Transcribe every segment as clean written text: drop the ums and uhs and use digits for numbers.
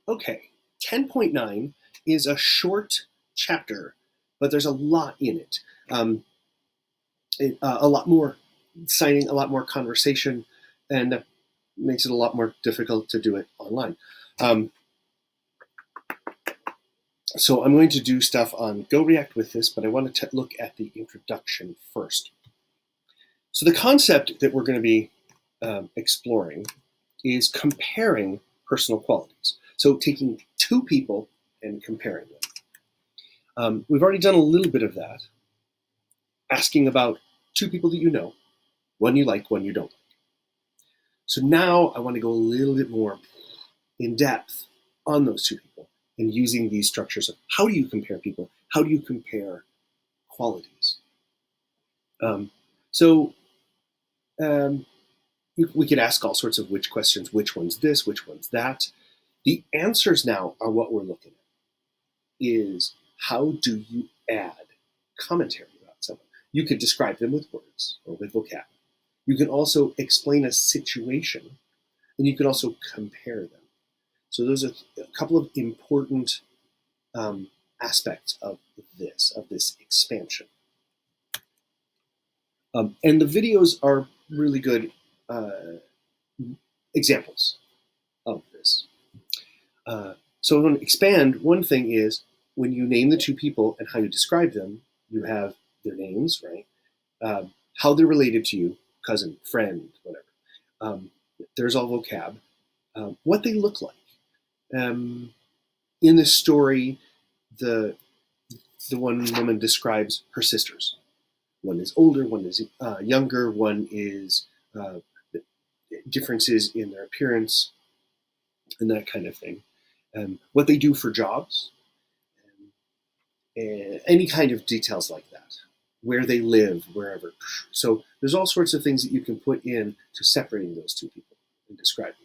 Okay, 10.9 is a short chapter, but there's a lot in it. A lot more signing, a lot more conversation, and makes it a lot more difficult to do it online. Um, so I'm going to do stuff on GoReact with this, but I want to look at the introduction first. So the concept that we're going to be exploring is comparing personal qualities. So taking two people and comparing them. We've already done a little bit of that, asking about two people that you know, one you like, one you don't like. So now I want to go a little bit more in depth on those two people and using these structures of how do you compare people? How do you compare qualities? So we could ask all sorts of which questions, which one's this, which one's that. The answers now are what we're looking at, is how do you add commentary about someone? You could describe them with words or with vocab. You can also explain a situation, and you can also compare them. So those are a couple of important aspects of this expansion. And the videos are really good examples of this. So I want to expand. One thing is when you name the two people and how you describe them, you have their names, right? How they're related to you, cousin, friend, whatever. There's all vocab. What they look like. In this story, the one woman describes her sisters. One is older, one is younger, one is differences in their appearance, and that kind of thing. What they do for jobs, any kind of details like that. Where they live, wherever. So there's all sorts of things that you can put in to separating those two people and describing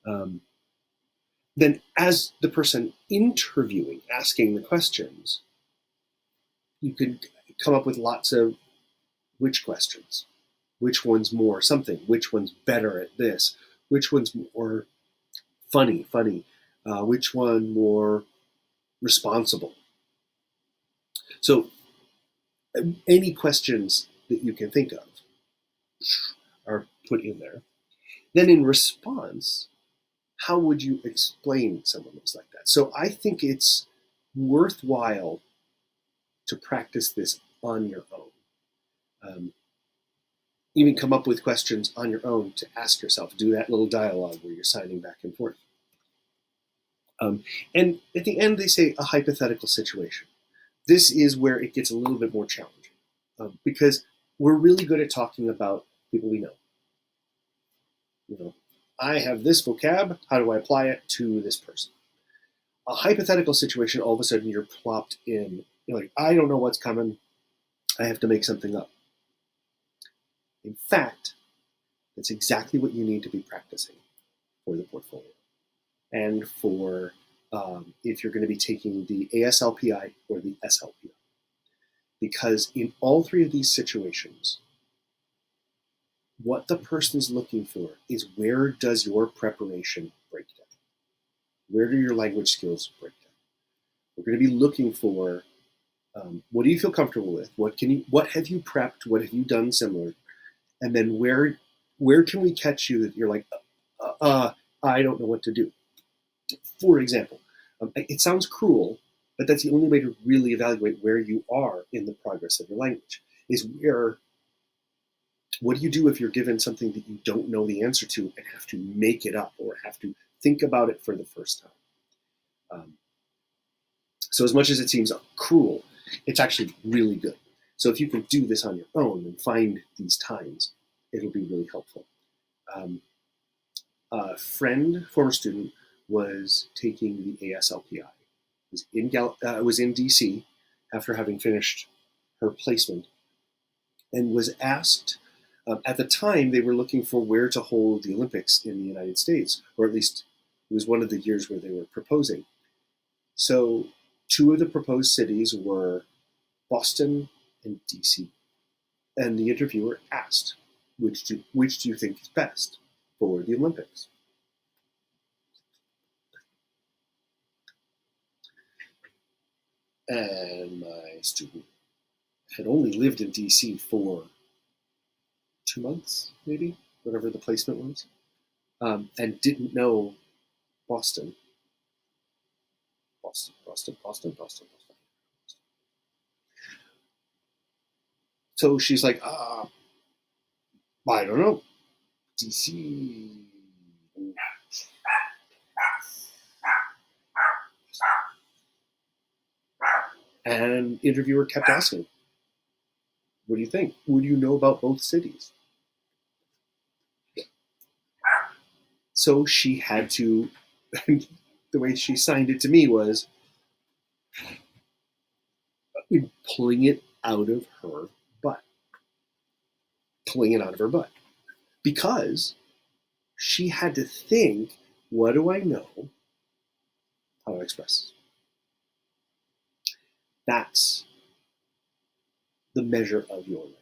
them. Then as the person interviewing, asking the questions, you could come up with lots of which questions. Which one's more something? Which one's better at this? Which one's more funny? Which one more responsible? So any questions that you can think of are put in there. Then in response, how would you explain someone that's like that? So I think it's worthwhile to practice this on your own. Even come up with questions on your own to ask yourself. Do that little dialogue where you're signing back and forth. And at the end, they say a hypothetical situation. This is where it gets a little bit more challenging because we're really good at talking about people we know. You know, I have this vocab. How do I apply it to this person? A hypothetical situation, all of a sudden you're plopped in. You're like, I don't know what's coming. I have to make something up. In fact, that's exactly what you need to be practicing for the portfolio. And for if you're going to be taking the ASLPI or the SLPI. Because in all three of these situations, what the person is looking for is where does your preparation break down? Where do your language skills break down? We're going to be looking for what do you feel comfortable with? What have you prepped? What have you done similar? And then where can we catch you that you're like, I don't know what to do. For example, it sounds cruel, but that's the only way to really evaluate where you are in the progress of your language. Is what do you do if you're given something that you don't know the answer to and have to make it up or have to think about it for the first time? So as much as it seems cruel, it's actually really good. So if you can do this on your own and find these times, it'll be really helpful. A friend, former student, was taking the ASLPI. Was in DC after having finished her placement and was asked, at the time they were looking for where to hold the Olympics in the United States, or at least it was one of the years where they were proposing. So two of the proposed cities were Boston and DC. And the interviewer asked, which do you think is best for the Olympics? And my student had only lived in DC for 2 months, maybe, whatever the placement was, and didn't know Boston. Boston. So she's like, I don't know, DC. And interviewer kept asking, what do you think? What do you know about both cities? So she had to, the way she signed it to me was pulling it out of her butt. Pulling it out of her butt. Because she had to think, what do I know? How to express. That's the measure of your language.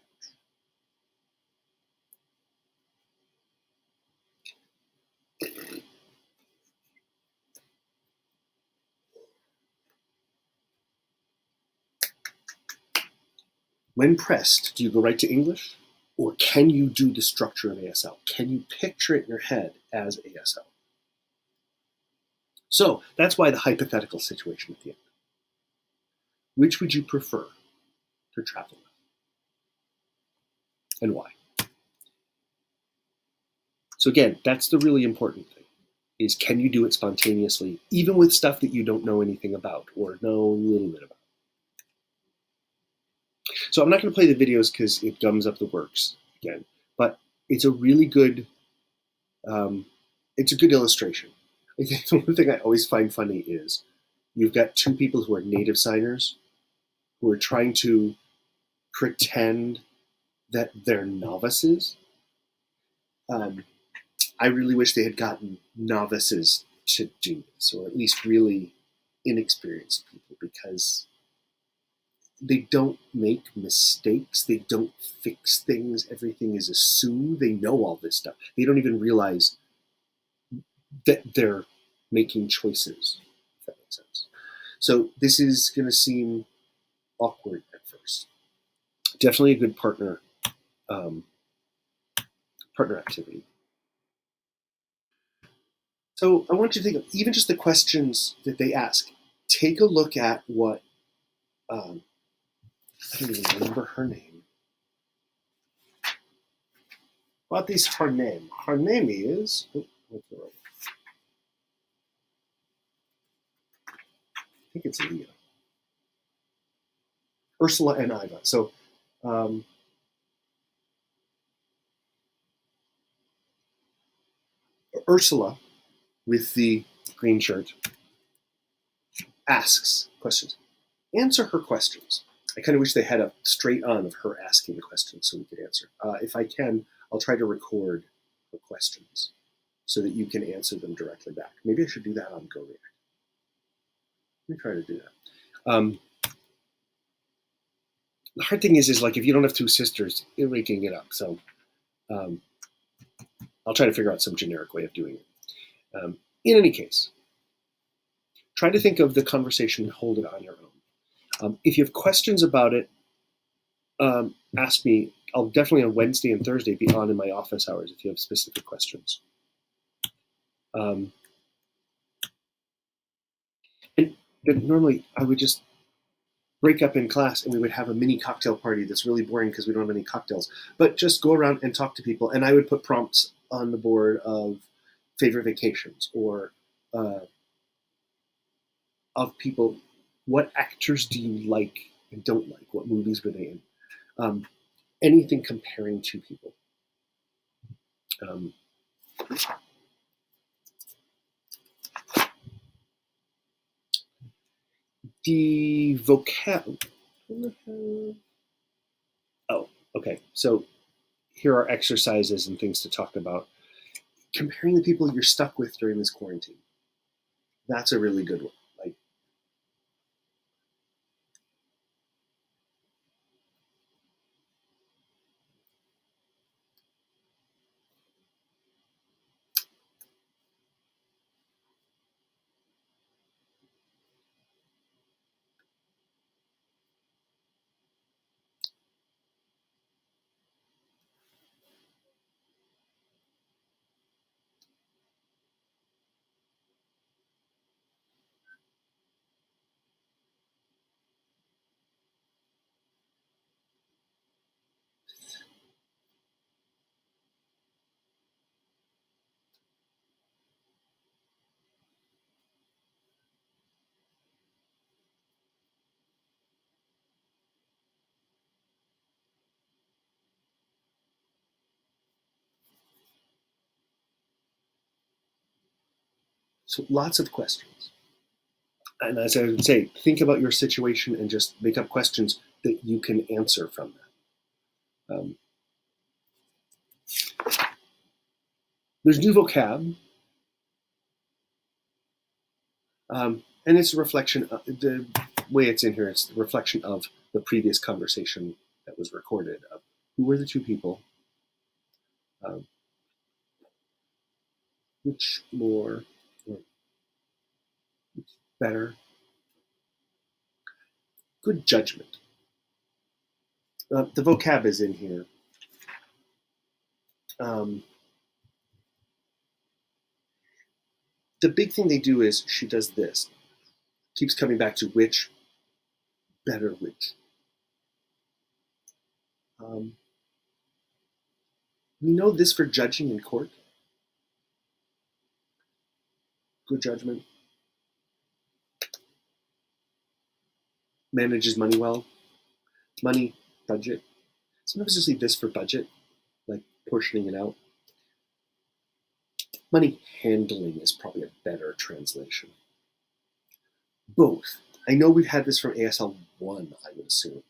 When pressed, do you go right to English? Or can you do the structure of ASL? Can you picture it in your head as ASL? So that's why the hypothetical situation at the end. Which would you prefer to travel with? And why? So again, that's the really important thing, is can you do it spontaneously, even with stuff that you don't know anything about or know a little bit about? So I'm not going to play the videos because it gums up the works again, but it's a really good, it's a good illustration. I think the one thing I always find funny is you've got two people who are native signers who are trying to pretend that they're novices. I really wish they had gotten novices to do this, or at least really inexperienced people, because they don't make mistakes. They don't fix things. Everything is assumed. They know all this stuff. They don't even realize that they're making choices, if that makes sense. So this is going to seem awkward at first. Definitely a good partner activity. So I want you to think of even just the questions that they ask. Take a look at what, I don't even remember her name. What is her name? Her name is, I think it's Leah. Ursula and Iva. So Ursula, with the green shirt, asks questions. Answer her questions. I kind of wish they had a straight on of her asking the questions so we could answer. If I can, I'll try to record the questions so that you can answer them directly back. Maybe I should do that on GoReact. Let me try to do that. The hard thing is like if you don't have two sisters, you're making it up. So I'll try to figure out some generic way of doing it. In any case, try to think of the conversation and hold it on your own. If you have questions about it, ask me. I'll definitely on Wednesday and Thursday be on in my office hours if you have specific questions. And normally I would just break up in class and we would have a mini cocktail party that's really boring because we don't have any cocktails. But just go around and talk to people. And I would put prompts on the board of favorite vacations or of people. What actors do you like and don't like? What movies were they in? Anything comparing two people. The vocab. Oh, okay. So here are exercises and things to talk about. Comparing the people you're stuck with during this quarantine. That's a really good one. Like, So lots of questions. And as I would say, think about your situation and just make up questions that you can answer from that. There's new vocab, and it's a reflection of the way it's in here. It's the reflection of the previous conversation that was recorded of who were the two people, which more, or better, good judgment. The vocab is in here. The big thing they do is she does this. Keeps coming back to which, better which. We know this for judging in court. Good judgment. Manages money well. Money, budget. Sometimes you see this for budget, like portioning it out. Money handling is probably a better translation. Both. I know we've had this from ASL 1, I would assume.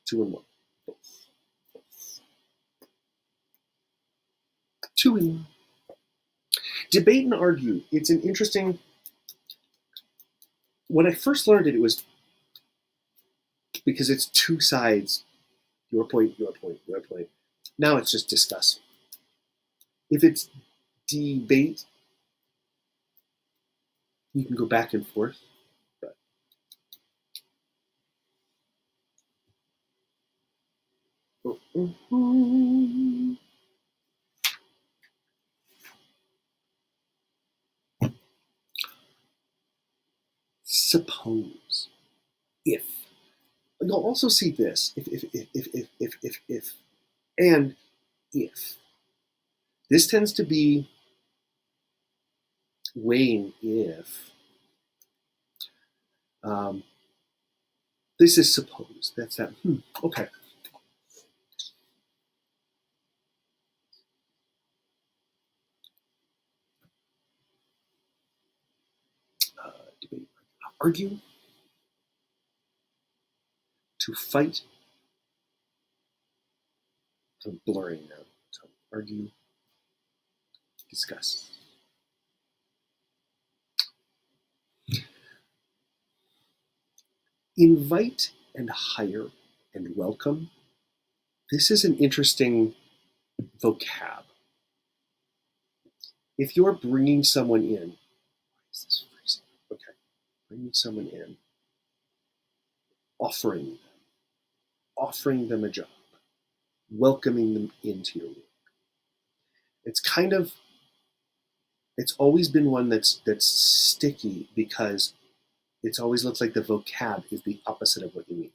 2 and 1. Both. 2 and 1. Debate and argue. It's an interesting... When I first learned it, it was because it's two sides. Your point, your point, your point. Now it's just discuss. If it's debate, you can go back and forth. But suppose, if. You'll also see this, if, and if. This tends to be weighing if. This is suppose. That's that. Okay. Debate. Argue. To fight. I'm blurring now. So argue. Discuss. Invite and hire and welcome. This is an interesting vocab. If you're bringing someone in, why is this freezing? Okay, bringing someone in, offering them a job, welcoming them into your work. It's always been one that's sticky because it's always looks like the vocab is the opposite of what you mean.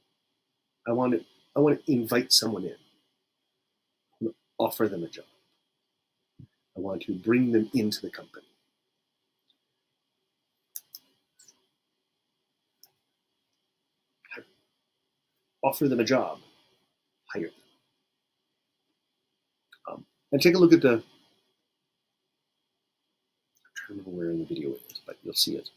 I want to invite someone in. I want to offer them a job. I want to bring them into the company. Offer them a job. Hire them. And take a look at the. I'm trying to remember where in the video it is, but you'll see it.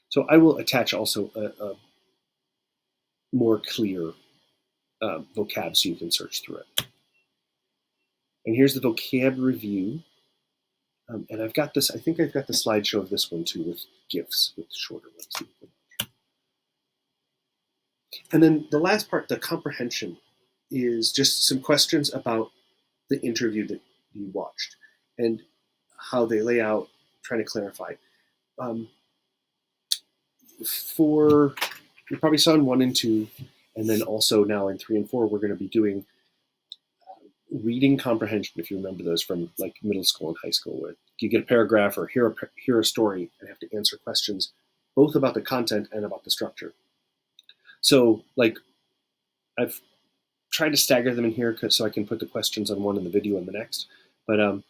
So I will attach also a more clear vocab so you can search through it. And here's the vocab review. And I've got this, I think I've got the slideshow of this one too with GIFs, with shorter ones. And then the last part, the comprehension, is just some questions about the interview that you watched and how they lay out, trying to clarify. You probably saw in 1 and 2, and then also now in 3 and 4, we're going to be doing reading comprehension, if you remember those from like middle school and high school, where you get a paragraph or hear a story and have to answer questions, both about the content and about the structure. So like I've tried to stagger them in here so I can put the questions on one and the video on the next. But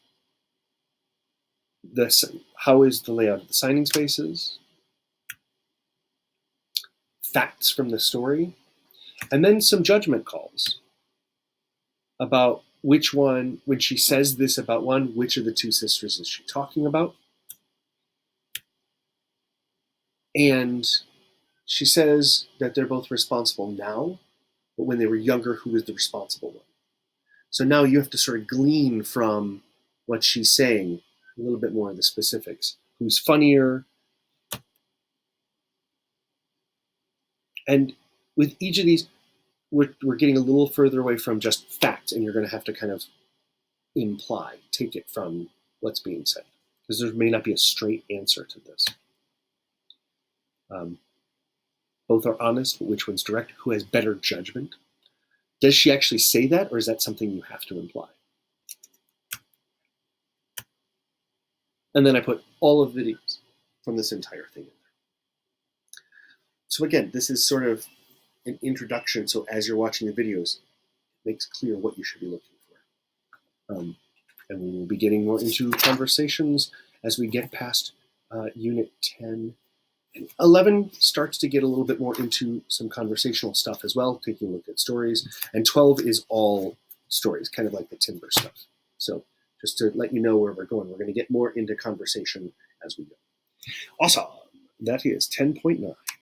how is the layout of the signing spaces? Facts from the story, and then some judgment calls about which one, when she says this about one, which of the two sisters is she talking about? And she says that they're both responsible now, but when they were younger, who was the responsible one? So now you have to sort of glean from what she's saying a little bit more of the specifics. Who's funnier? And with each of these, we're getting a little further away from just facts, and you're going to have to kind of imply, take it from what's being said, because there may not be a straight answer to this. Both are honest, but which one's direct? Who has better judgment? Does she actually say that, or is that something you have to imply? And then I put all of the videos from this entire thing in there. So again, this is sort of an introduction, so as you're watching the videos, it makes clear what you should be looking for. And we will be getting more into conversations as we get past Unit 10. And 11 starts to get a little bit more into some conversational stuff as well, taking a look at stories. And 12 is all stories, kind of like the timber stuff. So just to let you know where we're going, we're going to get more into conversation as we go. Awesome. That is 10.9.